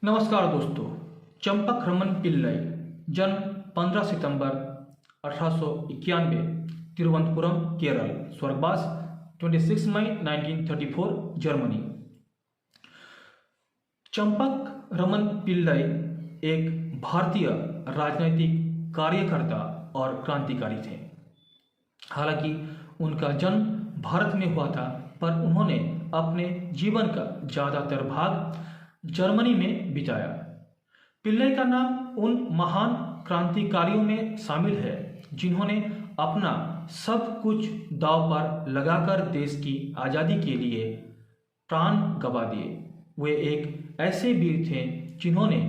नमस्कार दोस्तों। चंपक पिल्लई जन्म 15 सितंबर 1891, तिरुवनंतपुरम, केरल। स्वर्गवास 26 मई 1934, जर्मनी। चंपक पिल्लई एक भारतीय राजनैतिक कार्यकर्ता और क्रांतिकारी थे। हालांकि उनका जन्म भारत में हुआ था, पर उन्होंने अपने जीवन का ज़्यादातर भाग जर्मनी में बिताया। पिल्लई का नाम उन महान क्रांतिकारियों में शामिल है जिन्होंने अपना सब कुछ दांव पर लगाकर देश की आज़ादी के लिए प्राण गंवा दिए। वे एक ऐसे वीर थे जिन्होंने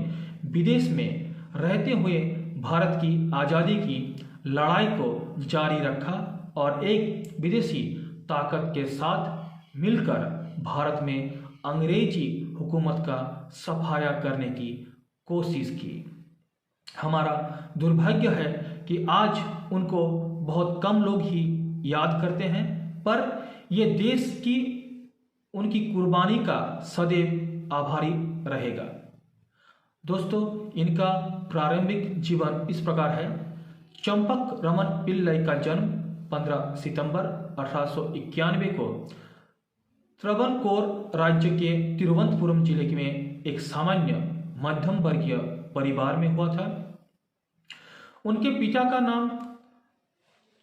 विदेश में रहते हुए भारत की आज़ादी की लड़ाई को जारी रखा और एक विदेशी ताकत के साथ मिलकर भारत में अंग्रेजी हुकूमत का सफाया करने की कोशिश की। हमारा दुर्भाग्य है कि आज उनको बहुत कम लोग ही याद करते हैं, पर ये देश की उनकी कुर्बानी का सदैव आभारी रहेगा। दोस्तों, इनका प्रारंभिक जीवन इस प्रकार है। चंपक पिल्लई का जन्म 15 सितंबर 1891 को त्रवणकोर राज्य के तिरुवनंतपुरम जिले में एक सामान्य मध्यम वर्गीय परिवार में हुआ था। उनके पिता का नाम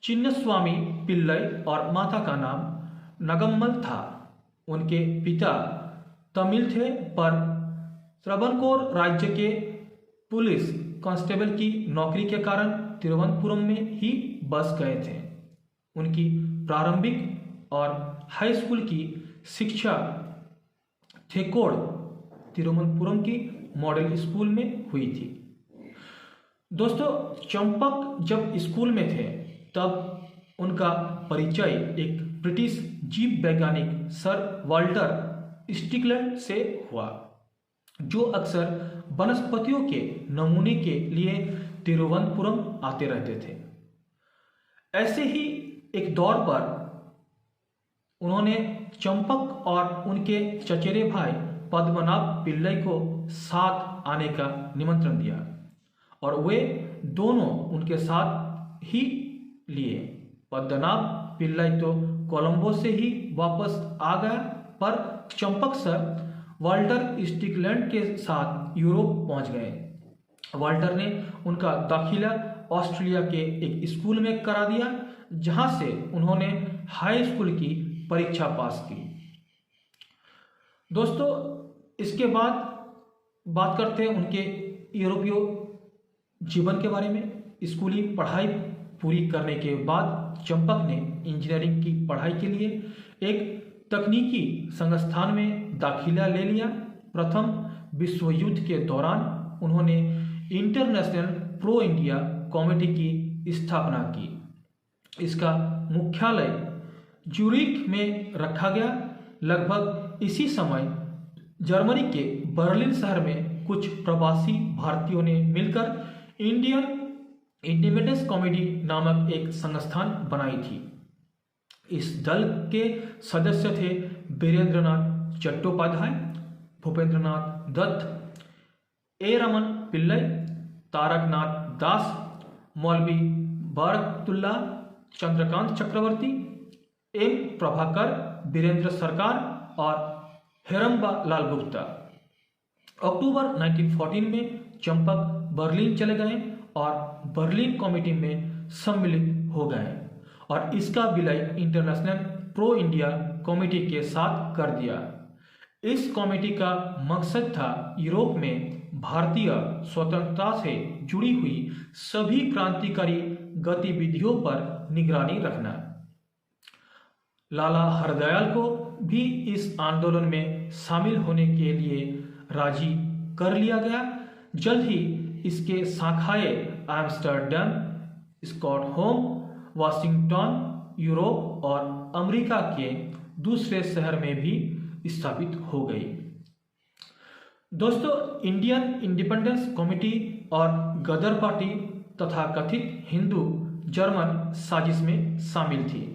चिन्नस्वामी पिल्लई और माता का नाम नगम्मल था। उनके पिता तमिल थे, पर त्रवणकोर राज्य के पुलिस कांस्टेबल की नौकरी के कारण तिरुवनंतपुरम में ही बस गए थे। उनकी प्रारंभिक और हाई स्कूल की शिक्षा थेकोड़ तिरुवनंतपुरम की मॉडल स्कूल में हुई थी। दोस्तों, चंपक जब स्कूल में थे तब उनका परिचय एक ब्रिटिश जीव वैज्ञानिक सर वाल्टर स्टिकलैंड से हुआ, जो अक्सर वनस्पतियों के नमूने के लिए तिरुवनंतपुरम आते रहते थे। ऐसे ही एक दौर पर उन्होंने चंपक और उनके चचेरे भाई पद्मनाभ पिल्लई को साथ आने का निमंत्रण दिया और वे दोनों उनके साथ ही लिए। पद्मनाभ पिल्लई तो कोलंबो से ही वापस आ गया, पर चंपक सर वाल्टर स्टिकलैंड के साथ यूरोप पहुंच गए। वाल्टर ने उनका दाखिला ऑस्ट्रेलिया के एक स्कूल में करा दिया, जहां से उन्होंने हाई स्कूल की परीक्षा पास की। दोस्तों, इसके बाद बात करते हैं उनके यूरोपीय जीवन के बारे में। स्कूली पढ़ाई पूरी करने के बाद चंपक ने इंजीनियरिंग की पढ़ाई के लिए एक तकनीकी संस्थान में दाखिला ले लिया। प्रथम विश्व युद्ध के दौरान उन्होंने इंटरनेशनल प्रो इंडिया कमेटी की स्थापना की। इसका मुख्यालय ज्यूरिख में रखा गया। लगभग इसी समय जर्मनी के बर्लिन शहर में कुछ प्रवासी भारतीयों ने मिलकर इंडियन इंडिपेंडेंस कमेटी नामक एक संस्थान बनाई थी। इस दल के सदस्य थे वीरेंद्रनाथ चट्टोपाध्याय, भूपेंद्रनाथ दत्त, ए रमन पिल्लई, तारकनाथ दास, मौलवी बरकतुल्ला, चंद्रकांत चक्रवर्ती, एम प्रभाकर, वीरेंद्र सरकार और हेरम्बा लाल गुप्ता। अक्टूबर 1914 में चंपक बर्लिन चले गए और बर्लिन कमेटी में सम्मिलित हो गए और इसका विलय इंटरनेशनल प्रो इंडिया कमेटी के साथ कर दिया। इस कमेटी का मकसद था यूरोप में भारतीय स्वतंत्रता से जुड़ी हुई सभी क्रांतिकारी गतिविधियों पर निगरानी रखना। लाला हरदयाल को भी इस आंदोलन में शामिल होने के लिए राजी कर लिया गया। जल्द ही इसके शाखाएं एम्स्टर्डम, स्टॉकहोम, वाशिंगटन, यूरोप और अमेरिका के दूसरे शहर में भी स्थापित हो गई। दोस्तों, इंडियन इंडिपेंडेंस कमेटी और गदर पार्टी तथा कथित हिंदू जर्मन साजिश में शामिल थी।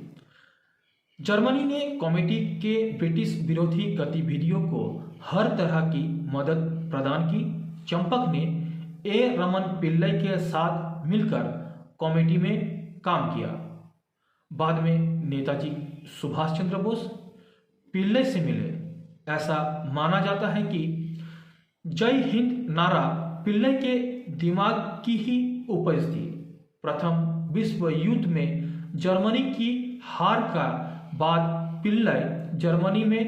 जर्मनी ने कमेटी के ब्रिटिश विरोधी गतिविधियों को हर तरह की मदद प्रदान की। चंपक ने ए रमन पिल्लई के साथ मिलकर कमेटी में काम किया। बाद में नेताजी सुभाष चंद्र बोस पिल्लई से मिले। ऐसा माना जाता है कि जय हिंद नारा पिल्लई के दिमाग की ही उपज थी। प्रथम विश्व युद्ध में जर्मनी की हार का बाद पिल्लई जर्मनी में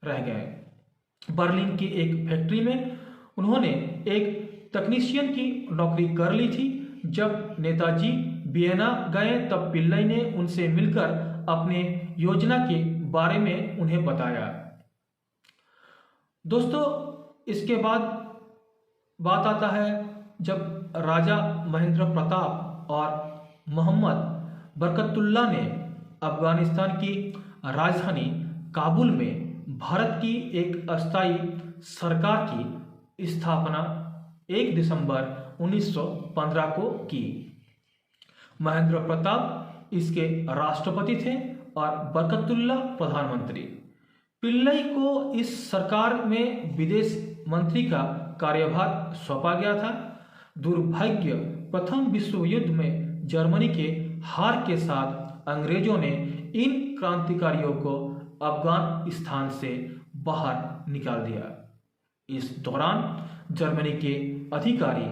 रह गए। बर्लिन की एक फैक्ट्री में उन्होंने एक तकनीशियन की नौकरी कर ली थी। जब नेताजी वियना गए तब पिल्लई ने उनसे मिलकर अपने योजना के बारे में उन्हें बताया। दोस्तों, इसके बाद बात आता है जब राजा महेंद्र प्रताप और मोहम्मद बरकतुल्लाह ने अफगानिस्तान की राजधानी काबुल में भारत की एक अस्थायी सरकार की स्थापना 1 दिसंबर 1915 को की। महेंद्र प्रताप इसके राष्ट्रपति थे और बरकतुल्लाह प्रधानमंत्री। पिल्लई को इस सरकार में विदेश मंत्री का कार्यभार सौंपा गया था। दुर्भाग्य प्रथम विश्व युद्ध में जर्मनी के हार के साथ अंग्रेजों ने इन क्रांतिकारियों को अफगानिस्तान से बाहर निकाल दिया। इस दौरान जर्मनी के अधिकारी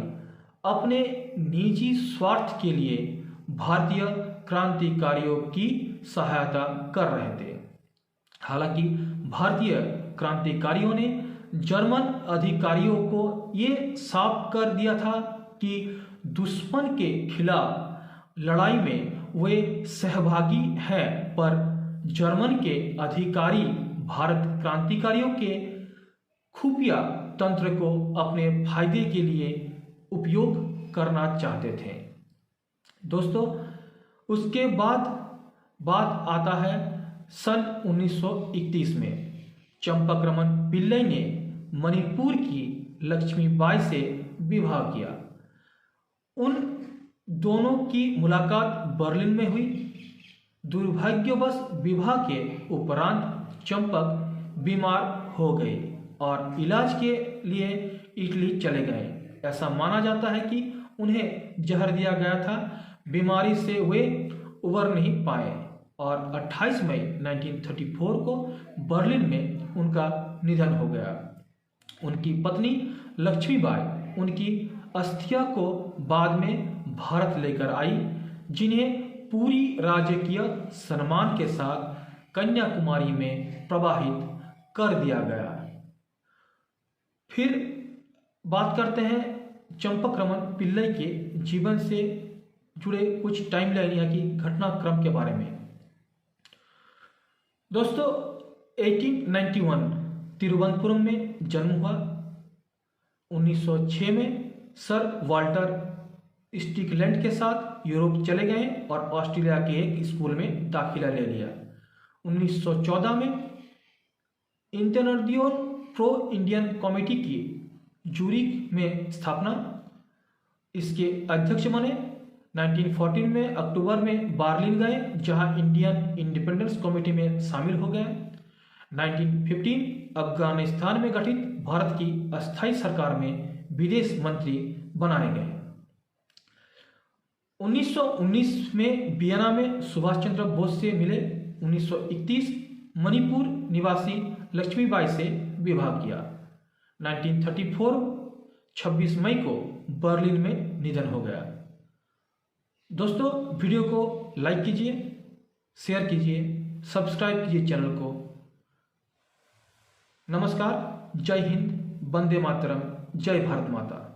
अपने निजी स्वार्थ के लिए भारतीय क्रांतिकारियों की सहायता कर रहे थे। हालांकि भारतीय क्रांतिकारियों ने जर्मन अधिकारियों को ये साफ कर दिया था कि दुश्मन के खिलाफ लड़ाई में वे सहभागी हैं, पर जर्मन के अधिकारी भारत क्रांतिकारियों के खुफिया तंत्र को अपने फायदे के लिए उपयोग करना चाहते थे। दोस्तों, उसके बाद बात आता है सन 1931 में चंपक रमन पिल्लई ने मणिपुर की लक्ष्मीबाई से विवाह किया। उन दोनों की मुलाकात बर्लिन में हुई। दुर्भाग्यवश विवाह के उपरांत चंपक बीमार हो गए और इलाज के लिए इटली चले गए। ऐसा माना जाता है कि उन्हें जहर दिया गया था। बीमारी से वे उबर नहीं पाए और 28 मई 1934 को बर्लिन में उनका निधन हो गया। उनकी पत्नी लक्ष्मीबाई उनकी अस्थियां को बाद में भारत लेकर आई, जिन्हें पूरी राजकीय सम्मान के साथ कन्याकुमारी में प्रवाहित कर दिया गया। फिर बात करते हैं चंपक रमन पिल्लई के जीवन से जुड़े कुछ टाइमलाइन या कि घटनाक्रम के बारे में। दोस्तों, 1891 तिरुवनंतपुरम में जन्म हुआ। 1906 में सर वाल्टर स्टिकलैंड के साथ यूरोप चले गए और ऑस्ट्रेलिया के एक स्कूल में दाखिला ले लिया। 1914 में इंटरनेडियोन प्रो इंडियन कमेटी की जूरिक में स्थापना, इसके अध्यक्ष बने। 1914 में अक्टूबर में बर्लिन गए, जहां इंडियन इंडिपेंडेंस कमेटी में शामिल हो गए। 1915 अफगानिस्तान में गठित भारत की अस्थायी सरकार में विदेश मंत्री बनाए गए। 1919 में वियना में सुभाष चंद्र बोस से मिले। 1931 मणिपुर निवासी लक्ष्मीबाई से विवाह किया। 1934 26 मई को बर्लिन में निधन हो गया। दोस्तों, वीडियो को लाइक कीजिए, शेयर कीजिए, सब्सक्राइब कीजिए चैनल को। नमस्कार, जय हिंद, वंदे मातरम, जय भारत माता।